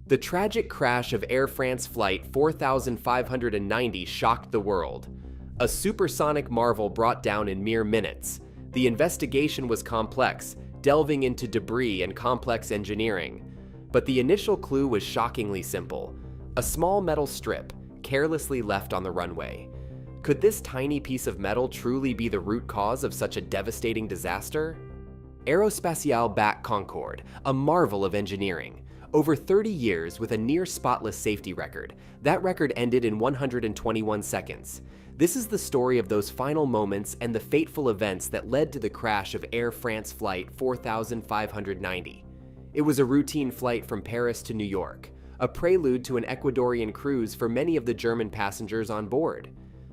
The tragic crash of Air France Flight 4590 shocked the world. A supersonic marvel brought down in mere minutes. The investigation was complex, delving into debris and complex engineering. But the initial clue was shockingly simple: a small metal strip, carelessly left on the runway. Could this tiny piece of metal truly be the root cause of such a devastating disaster? Aerospatiale back Concorde, a marvel of engineering. Over 30 years with a near-spotless safety record, that record ended in 121 seconds. This is the story of those final moments and the fateful events that led to the crash of Air France Flight 4590. It was a routine flight from Paris to New York, a prelude to an Ecuadorian cruise for many of the German passengers on board.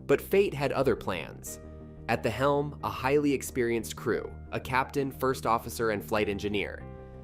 But fate had other plans. At the helm, a highly experienced crew, a captain, first officer, and flight engineer.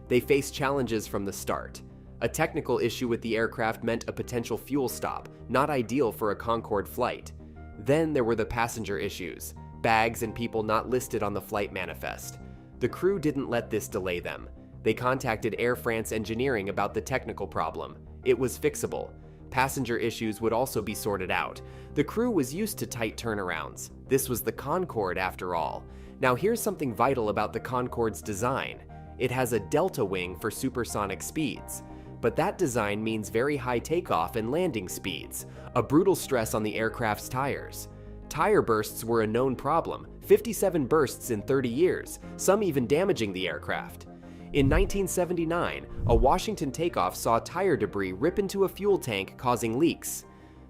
They faced challenges from the start. A technical issue with the aircraft meant a potential fuel stop, not ideal for a Concorde flight. Then there were the passenger issues, bags and people not listed on the flight manifest. The crew didn't let this delay them. They contacted Air France Engineering about the technical problem. It was fixable. Passenger issues would also be sorted out. The crew was used to tight turnarounds. This was the Concorde after all. Now here's something vital about the Concorde's design. It has a delta wing for supersonic speeds. But that design means very high takeoff and landing speeds, a brutal stress on the aircraft's tires. Tire bursts were a known problem, 57 bursts in 30 years, some even damaging the aircraft. In 1979, a Washington takeoff saw tire debris rip into a fuel tank, causing leaks.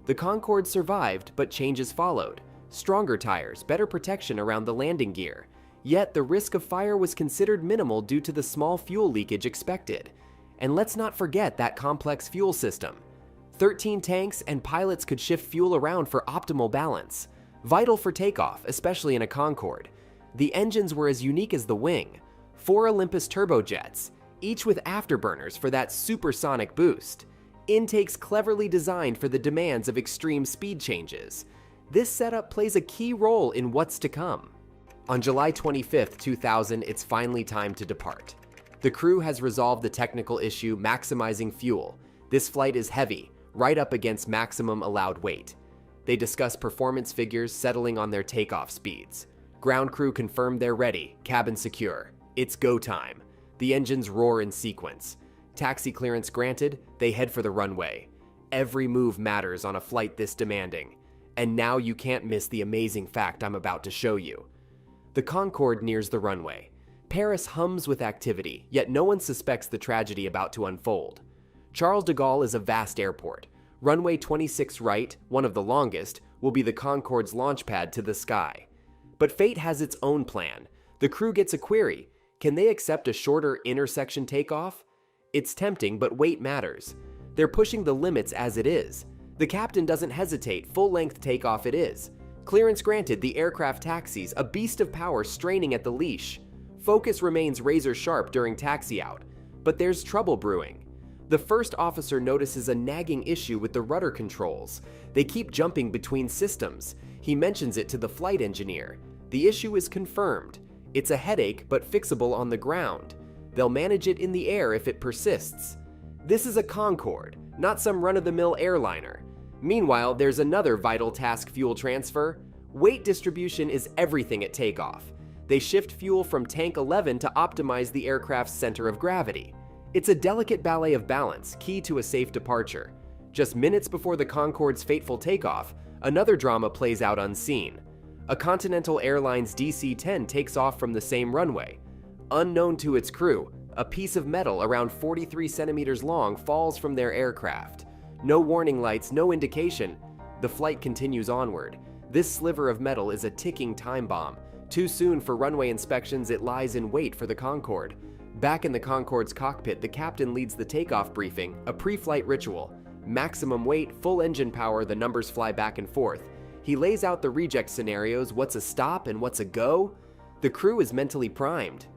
The Concorde survived, but changes followed. Stronger tires, better protection around the landing gear. Yet the risk of fire was considered minimal due to the small fuel leakage expected. And let's not forget that complex fuel system. 13 tanks and pilots could shift fuel around for optimal balance. Vital for takeoff, especially in a Concorde. The engines were as unique as the wing. 4 Olympus turbojets, each with afterburners for that supersonic boost. Intakes cleverly designed for the demands of extreme speed changes. This setup plays a key role in what's to come. On July 25, 2000, it's finally time to depart. The crew has resolved the technical issue, maximizing fuel. This flight is heavy, right up against maximum allowed weight. They discuss performance figures, settling on their takeoff speeds. Ground crew confirmed they're ready, cabin secure. It's go time. The engines roar in sequence. Taxi clearance granted, they head for the runway. Every move matters on a flight this demanding. And now you can't miss the amazing fact I'm about to show you. The Concorde nears the runway. Paris hums with activity, yet no one suspects the tragedy about to unfold. Charles de Gaulle is a vast airport. Runway 26 right, one of the longest, will be the Concorde's launch pad to the sky. But fate has its own plan. The crew gets a query. Can they accept a shorter intersection takeoff? It's tempting, but weight matters. They're pushing the limits as it is. The captain doesn't hesitate, full-length takeoff it is. Clearance granted, the aircraft taxis, a beast of power straining at the leash. Focus remains razor sharp during taxi out, but there's trouble brewing. The first officer notices a nagging issue with the rudder controls. They keep jumping between systems. He mentions it to the flight engineer. The issue is confirmed. It's a headache, but fixable on the ground. They'll manage it in the air if it persists. This is a Concorde, not some run-of-the-mill airliner. Meanwhile, there's another vital task: fuel transfer. Weight distribution is everything at takeoff. They shift fuel from tank 11 to optimize the aircraft's center of gravity. It's a delicate ballet of balance, key to a safe departure. Just minutes before the Concorde's fateful takeoff, another drama plays out unseen. A Continental Airlines DC-10 takes off from the same runway. Unknown to its crew, a piece of metal around 43 centimeters long falls from their aircraft. No warning lights, no indication. The flight continues onward. This sliver of metal is a ticking time bomb. Too soon for runway inspections, it lies in wait for the Concorde. Back in the Concorde's cockpit, the captain leads the takeoff briefing, a pre-flight ritual. Maximum weight, full engine power, the numbers fly back and forth. He lays out the reject scenarios, what's a stop and what's a go. The crew is mentally primed.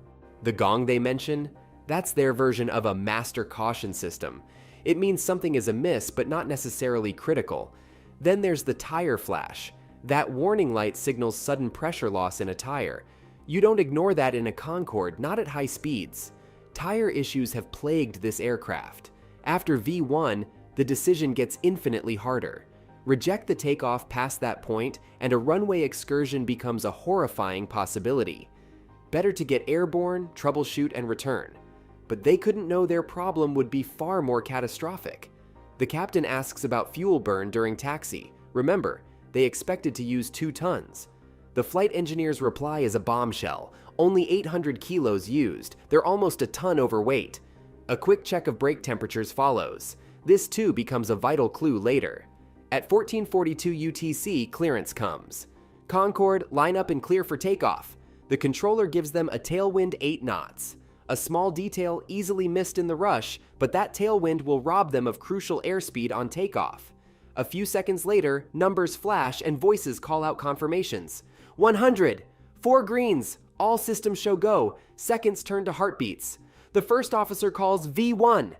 The gong they mention? That's their version of a master caution system. It means something is amiss, but not necessarily critical. Then there's the tire flash. That warning light signals sudden pressure loss in a tire. You don't ignore that in a Concorde, not at high speeds. Tire issues have plagued this aircraft. After V1, the decision gets infinitely harder. Reject the takeoff past that point, and a runway excursion becomes a horrifying possibility. Better to get airborne, troubleshoot, and return. But they couldn't know their problem would be far more catastrophic. The captain asks about fuel burn during taxi. Remember, they expected to use 2 tons. The flight engineer's reply is a bombshell. Only 800 kilos used. They're almost a ton overweight. A quick check of brake temperatures follows. This too becomes a vital clue later. At 14:42 UTC, clearance comes. Concorde, line up and clear for takeoff. The controller gives them a tailwind 8 knots. A small detail easily missed in the rush, but that tailwind will rob them of crucial airspeed on takeoff. A few seconds later, numbers flash and voices call out confirmations. 100! 4 greens! All systems show go. Seconds turn to heartbeats. The first officer calls V1.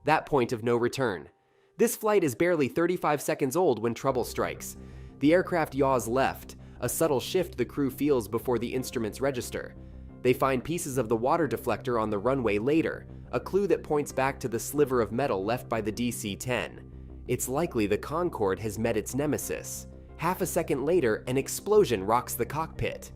That point of no return. This flight is barely 35 seconds old when trouble strikes. The aircraft yaws left, a subtle shift the crew feels before the instruments register. They find pieces of the water deflector on the runway later, a clue that points back to the sliver of metal left by the DC-10. It's likely the Concorde has met its nemesis. Half a second later, an explosion rocks the cockpit.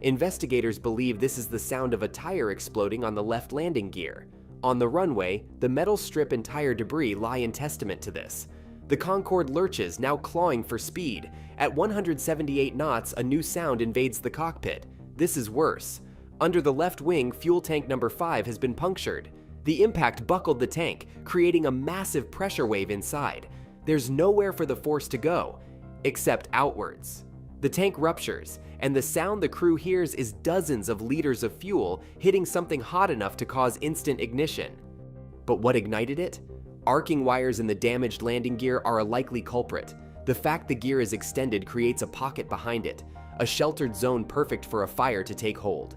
Investigators believe this is the sound of a tire exploding on the left landing gear. On the runway, the metal strip and tire debris lie in testament to this. The Concorde lurches, now clawing for speed. At 178 knots, a new sound invades the cockpit. This is worse. Under the left wing, fuel tank number 5 has been punctured. The impact buckled the tank, creating a massive pressure wave inside. There's nowhere for the force to go, except outwards. The tank ruptures, and the sound the crew hears is dozens of liters of fuel hitting something hot enough to cause instant ignition. But what ignited it? Arcing wires in the damaged landing gear are a likely culprit. The fact the gear is extended creates a pocket behind it, a sheltered zone perfect for a fire to take hold.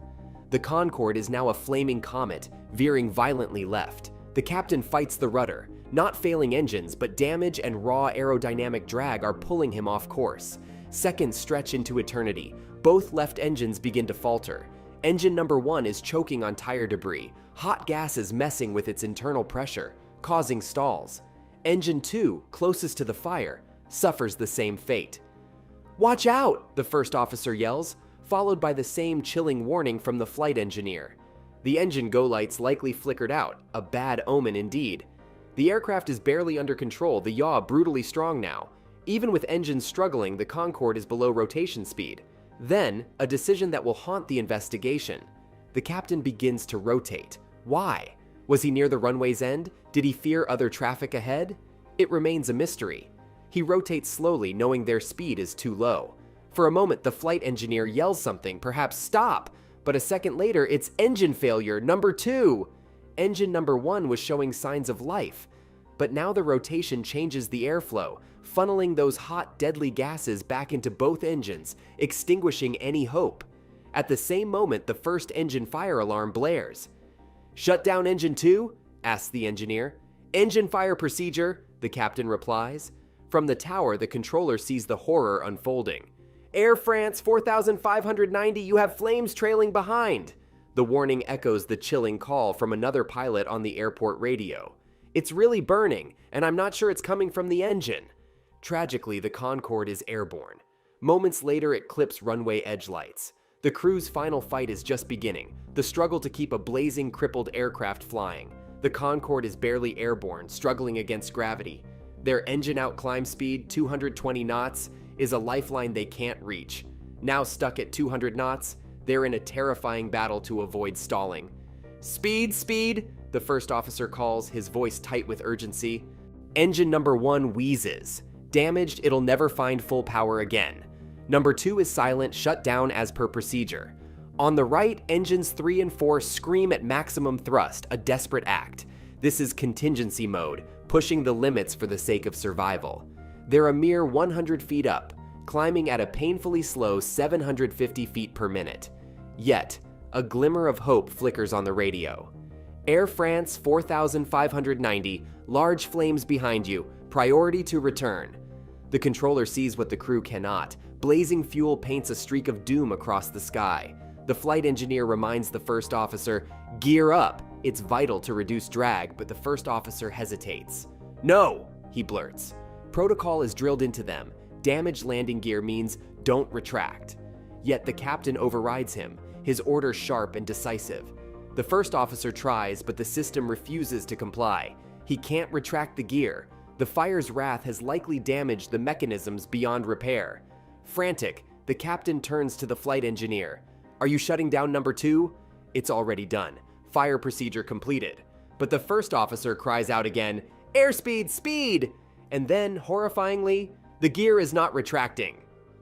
The Concorde is now a flaming comet, veering violently left. The captain fights the rudder. Not failing engines, but damage and raw aerodynamic drag are pulling him off course. Seconds stretch into eternity. Both left engines begin to falter. Engine number 1 is choking on tire debris. Hot gases messing with its internal pressure, causing stalls. Engine 2, closest to the fire, suffers the same fate. "Watch out!" the first officer yells, followed by the same chilling warning from the flight engineer. The engine go lights likely flickered out, a bad omen indeed. The aircraft is barely under control, the yaw brutally strong now. Even with engines struggling, the Concorde is below rotation speed. Then, a decision that will haunt the investigation. The captain begins to rotate. Why? Was he near the runway's end? Did he fear other traffic ahead? It remains a mystery. He rotates slowly, knowing their speed is too low. For a moment, the flight engineer yells something, perhaps stop, but a second later, it's engine failure, number 2. Engine number 1 was showing signs of life, but now the rotation changes the airflow, funneling those hot, deadly gases back into both engines, extinguishing any hope. At the same moment, the first engine fire alarm blares. "Shut down engine 2?" asks the engineer. "Engine fire procedure," the captain replies. From the tower, the controller sees the horror unfolding. "Air France 4590, you have flames trailing behind." The warning echoes the chilling call from another pilot on the airport radio. "It's really burning, and I'm not sure it's coming from the engine." Tragically, the Concorde is airborne. Moments later, it clips runway edge lights. The crew's final fight is just beginning, the struggle to keep a blazing, crippled aircraft flying. The Concorde is barely airborne, struggling against gravity. Their engine-out climb speed, 220 knots, is a lifeline they can't reach. Now stuck at 200 knots, they're in a terrifying battle to avoid stalling. "Speed, speed!" the first officer calls, his voice tight with urgency. Engine number 1 wheezes. Damaged, it'll never find full power again. Number 2 is silent, shut down as per procedure. On the right, engines 3 and 4 scream at maximum thrust, a desperate act. This is contingency mode, pushing the limits for the sake of survival. They're a mere 100 feet up, climbing at a painfully slow 750 feet per minute. Yet, a glimmer of hope flickers on the radio. "Air France 4590, large flames behind you, priority to return." The controller sees what the crew cannot. Blazing fuel paints a streak of doom across the sky. The flight engineer reminds the first officer, "Gear up," It's vital to reduce drag, but the first officer hesitates. "No," he blurts. Protocol is drilled into them. Damaged landing gear means don't retract. Yet the captain overrides him, his order sharp and decisive. The first officer tries, but the system refuses to comply. He can't retract the gear. The fire's wrath has likely damaged the mechanisms beyond repair. Frantic, the captain turns to the flight engineer. "Are you shutting down number 2? It's already done. Fire procedure completed. But the first officer cries out again, "Airspeed, speed!" And then, horrifyingly, the gear is not retracting.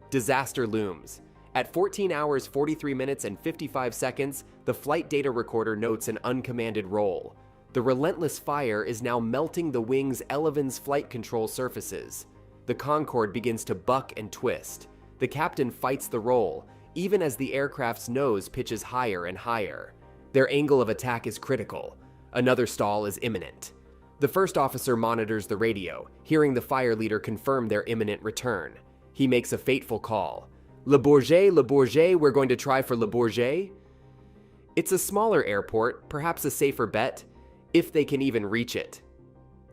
Disaster looms. At 14 hours, 43 minutes, and 55 seconds, the flight data recorder notes an uncommanded roll. The relentless fire is now melting the wing's Eleven's flight control surfaces. The Concorde begins to buck and twist. The captain fights the roll, even as the aircraft's nose pitches higher and higher. Their angle of attack is critical. Another stall is imminent. The first officer monitors the radio, hearing the fire leader confirm their imminent return. He makes a fateful call. Le Bourget, we're going to try for Le Bourget? It's a smaller airport, perhaps a safer bet, if they can even reach it.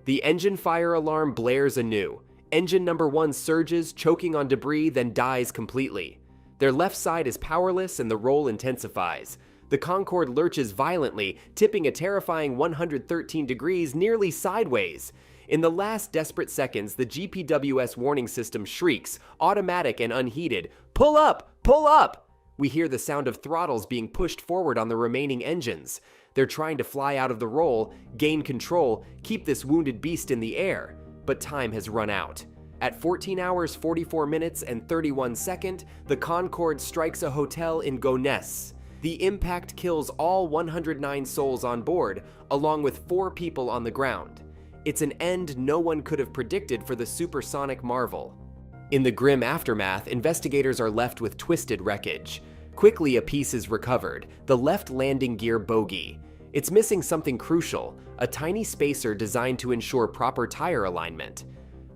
The engine fire alarm blares anew. Engine number 1 surges, choking on debris, then dies completely. Their left side is powerless and the roll intensifies. The Concorde lurches violently, tipping a terrifying 113 degrees nearly sideways. In the last desperate seconds, the GPWS warning system shrieks, automatic and unheeded, "Pull up! Pull up!" We hear the sound of throttles being pushed forward on the remaining engines. They're trying to fly out of the roll, gain control, keep this wounded beast in the air. But time has run out. At 14 hours, 44 minutes, and 31 seconds, the Concorde strikes a hotel in Gonesse. The impact kills all 109 souls on board, along with 4 people on the ground. It's an end no one could have predicted for the supersonic marvel. In the grim aftermath, investigators are left with twisted wreckage. Quickly, a piece is recovered, the left landing gear bogie. It's missing something crucial, a tiny spacer designed to ensure proper tire alignment.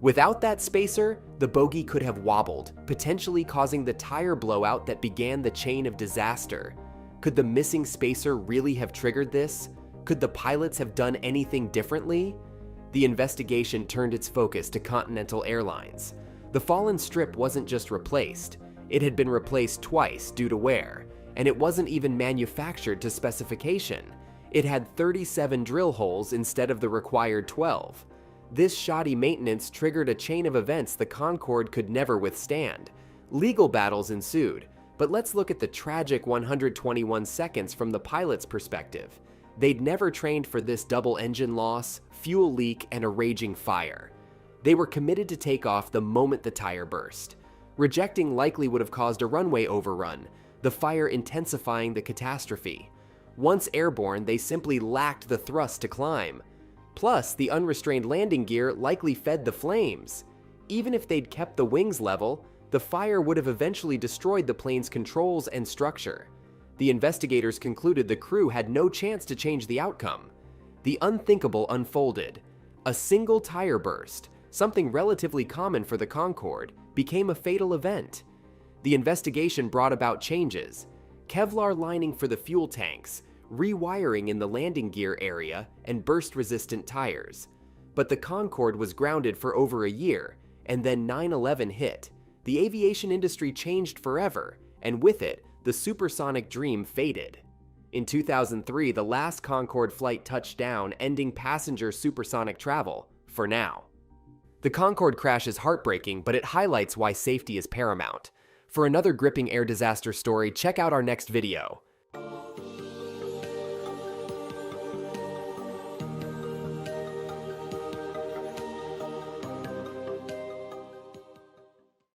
Without that spacer, the bogie could have wobbled, potentially causing the tire blowout that began the chain of disaster. Could the missing spacer really have triggered this? Could the pilots have done anything differently? The investigation turned its focus to Continental Airlines. The fallen strip wasn't just replaced, it had been replaced twice due to wear, and it wasn't even manufactured to specification. It had 37 drill holes instead of the required 12. This shoddy maintenance triggered a chain of events the Concorde could never withstand. Legal battles ensued, but let's look at the tragic 121 seconds from the pilot's perspective. They'd never trained for this double engine loss, fuel leak, and a raging fire. They were committed to take off the moment the tire burst. Rejecting likely would have caused a runway overrun, the fire intensifying the catastrophe. Once airborne, they simply lacked the thrust to climb. Plus, the unrestrained landing gear likely fed the flames. Even if they'd kept the wings level, the fire would have eventually destroyed the plane's controls and structure. The investigators concluded the crew had no chance to change the outcome. The unthinkable unfolded. A single tire burst, something relatively common for the Concorde, became a fatal event. The investigation brought about changes: Kevlar lining for the fuel tanks, rewiring in the landing gear area, and burst-resistant tires. But the Concorde was grounded for over a year, and then 9/11 hit. The aviation industry changed forever, and with it, the supersonic dream faded. In 2003, the last Concorde flight touched down, ending passenger supersonic travel, for now. The Concorde crash is heartbreaking, but it highlights why safety is paramount. For another gripping air disaster story, check out our next video.